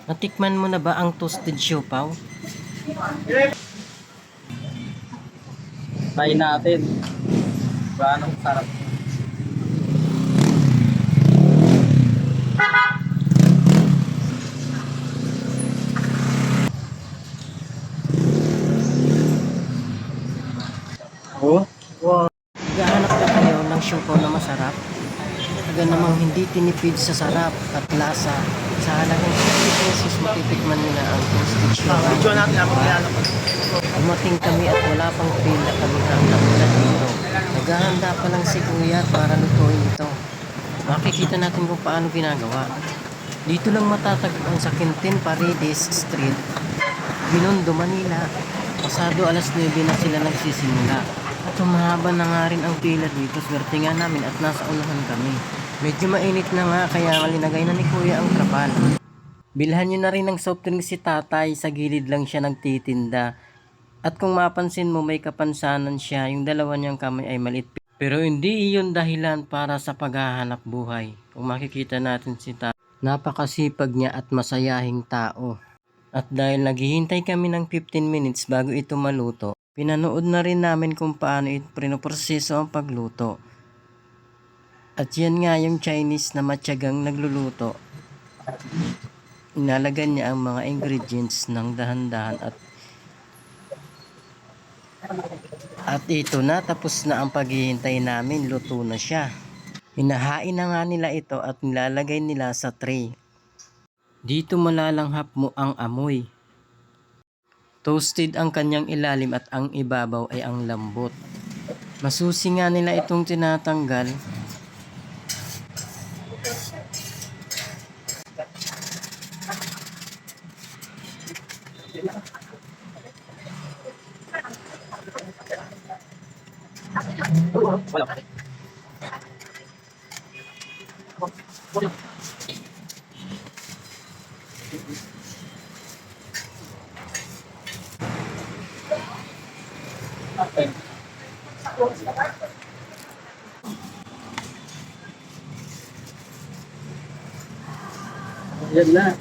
Natikman mo na ba ang toasted siopaw? Try natin. Gaano sarap. Oh, wow. Naghahanap na kayo ng siopaw na masarap? Taga namang hindi tinipid sa sarap at lasa. Sa halagang 50 pesos matitikman nyo na ang toasted siopaw. Dumating kami at wala pang pila, kami na ang nauna dito. Naghahanda pa lang si kuya para lutuin ito. Makikita natin kung paano ginagawa. Dito lang matatagpuan sa Quintin Paredes Street, Binondo, Manila. Pasado alas 9 na sila nagsisimula. At humahaba na nga rin ang pila dito. Swerte nga namin at nasa unahan kami. Medyo mainit na nga kaya nga linagay na ni kuya ang trapal. Bilhan nyo na rin ng soft drink si tatay, sa gilid lang siya nagtitinda. At kung mapansin mo may kapansanan siya, yung dalawa niyang kamay ay maliit. Pero hindi iyon dahilan para sa paghahanap buhay. Kung makikita natin si tatay, napakasipag niya at masayahing tao. At dahil naghihintay kami ng 15 minutes bago ito maluto, pinanood na rin namin kung paano ito pinoproseso ang pagluto. At yan nga yung Chinese na matyagang nagluluto. Inalagan niya ang mga ingredients ng dahan-dahan at ito na, tapos na ang paghihintay namin, luto na siya. Hinahain na nga nila ito at nilalagay nila sa tray. Dito malalanghap mo ang amoy. Toasted ang kanyang ilalim at ang ibabaw ay ang lambot. Masusi nga nila itong tinatanggal. Yan na.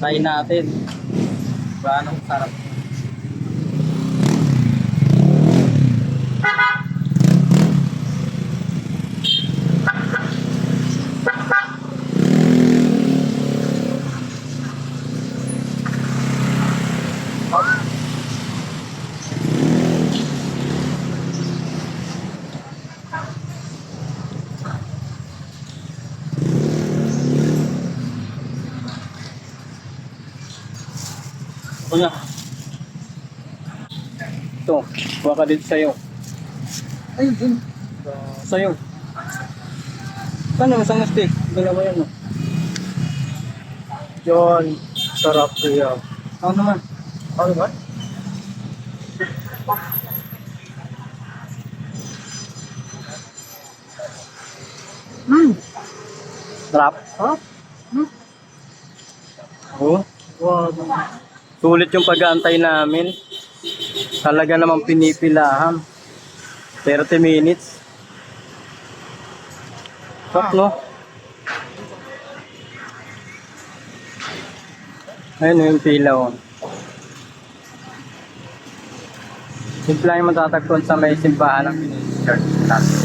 Try natin. Gaano sarap. Kuya. Ito, kuha ka dito sa'yo. Ayun, dun. Sa'yo. Saan ang isang stick? Dalawa yan, no? Yun, sarap kuya. Ano naman? Ano naman? Sarap? Ha? Oh, wow. Sulit yung pag-aantay namin. Talaga namang pinipilahan. 30 minutes. Sarap, no? Ayun yung pila, oh. Simple lang yung matatagpuan sa may simbahan ng Church.